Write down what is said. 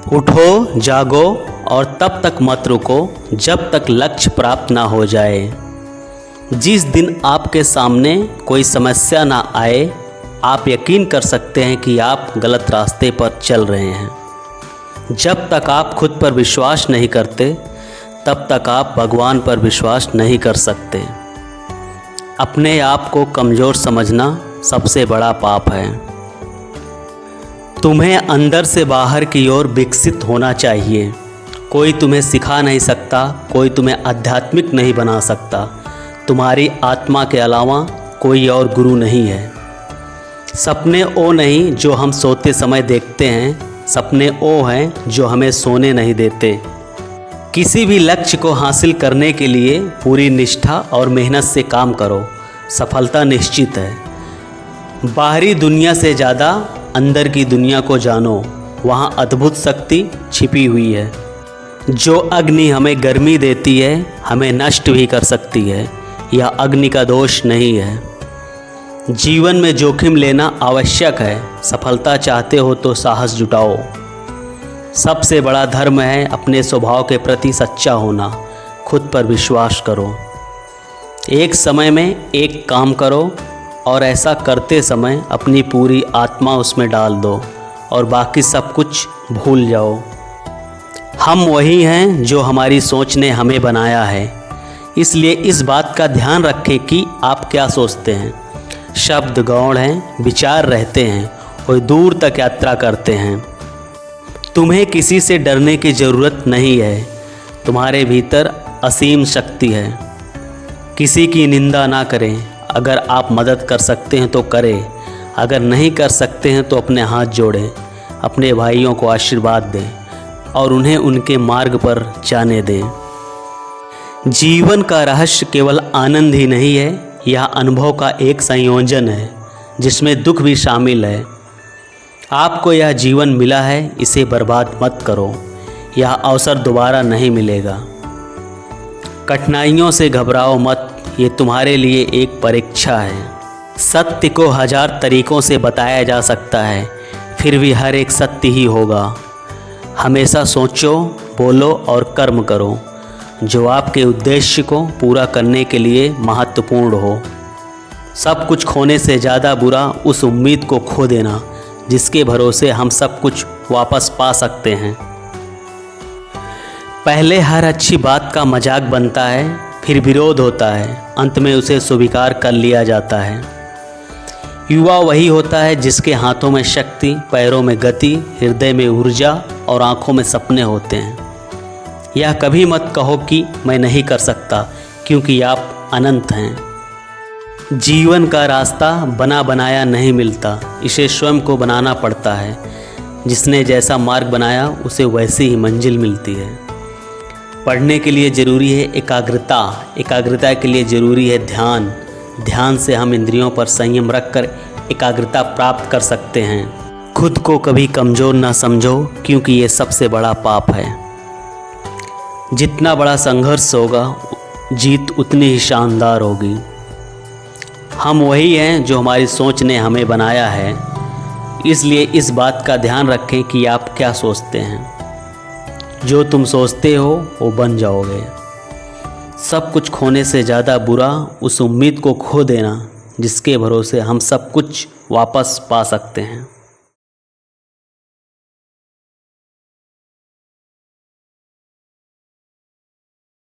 उठो, जागो और तब तक मत रुको जब तक लक्ष्य प्राप्त ना हो जाए। जिस दिन आपके सामने कोई समस्या ना आए, आप यकीन कर सकते हैं कि आप गलत रास्ते पर चल रहे हैं। जब तक आप खुद पर विश्वास नहीं करते, तब तक आप भगवान पर विश्वास नहीं कर सकते। अपने आप को कमज़ोर समझना सबसे बड़ा पाप है। तुम्हें अंदर से बाहर की ओर विकसित होना चाहिए। कोई तुम्हें सिखा नहीं सकता, कोई तुम्हें आध्यात्मिक नहीं बना सकता। तुम्हारी आत्मा के अलावा कोई और गुरु नहीं है। सपने वो नहीं जो हम सोते समय देखते हैं, सपने वो हैं जो हमें सोने नहीं देते। किसी भी लक्ष्य को हासिल करने के लिए पूरी निष्ठा और मेहनत से काम करो, सफलता निश्चित है। बाहरी दुनिया से ज़्यादा अंदर की दुनिया को जानो, वहाँ अद्भुत शक्ति छिपी हुई है। जो अग्नि हमें गर्मी देती है, हमें नष्ट भी कर सकती है। यह अग्नि का दोष नहीं है। जीवन में जोखिम लेना आवश्यक है। सफलता चाहते हो तो साहस जुटाओ। सबसे बड़ा धर्म है अपने स्वभाव के प्रति सच्चा होना। खुद पर विश्वास करो। एक समय में एक काम करो और ऐसा करते समय अपनी पूरी आत्मा उसमें डाल दो और बाकी सब कुछ भूल जाओ। हम वही हैं जो हमारी सोच ने हमें बनाया है। इसलिए इस बात का ध्यान रखें कि आप क्या सोचते हैं। शब्द गौण हैं, विचार रहते हैं और दूर तक यात्रा करते हैं। तुम्हें किसी से डरने की ज़रूरत नहीं है। तुम्हारे भीतर असीम शक्ति है। किसी की निंदा ना करें। अगर आप मदद कर सकते हैं तो करें, अगर नहीं कर सकते हैं तो अपने हाथ जोड़ें। अपने भाइयों को आशीर्वाद दें और उन्हें उनके मार्ग पर जाने दें। जीवन का रहस्य केवल आनंद ही नहीं है, यह अनुभव का एक संयोजन है जिसमें दुख भी शामिल है। आपको यह जीवन मिला है, इसे बर्बाद मत करो। यह अवसर दोबारा नहीं मिलेगा। कठिनाइयों से घबराओ मत, ये तुम्हारे लिए एक परीक्षा है। सत्य को 1000 तरीकों से बताया जा सकता है, फिर भी हर एक सत्य ही होगा। हमेशा सोचो, बोलो और कर्म करो जो आपके उद्देश्य को पूरा करने के लिए महत्वपूर्ण हो। सब कुछ खोने से ज़्यादा बुरा उस उम्मीद को खो देना जिसके भरोसे हम सब कुछ वापस पा सकते हैं। पहले हर अच्छी बात का मजाक बनता है, फिर विरोध होता है, अंत में उसे स्वीकार कर लिया जाता है। युवा वही होता है जिसके हाथों में शक्ति, पैरों में गति, हृदय में ऊर्जा और आँखों में सपने होते हैं। यह कभी मत कहो कि मैं नहीं कर सकता, क्योंकि आप अनंत हैं। जीवन का रास्ता बना बनाया नहीं मिलता, इसे स्वयं को बनाना पड़ता है। जिसने जैसा मार्ग बनाया उसे वैसी ही मंजिल मिलती है। पढ़ने के लिए ज़रूरी है एकाग्रता, एकाग्रता के लिए ज़रूरी है ध्यान, ध्यान से हम इंद्रियों पर संयम रखकर एकाग्रता प्राप्त कर सकते हैं। खुद को कभी कमज़ोर ना समझो, क्योंकि ये सबसे बड़ा पाप है। जितना बड़ा संघर्ष होगा, जीत उतनी ही शानदार होगी। हम वही हैं जो हमारी सोच ने हमें बनाया है। इसलिए इस बात का ध्यान रखें कि आप क्या सोचते हैं। जो तुम सोचते हो वो बन जाओगे। सब कुछ खोने से ज़्यादा बुरा उस उम्मीद को खो देना जिसके भरोसे हम सब कुछ वापस पा सकते हैं।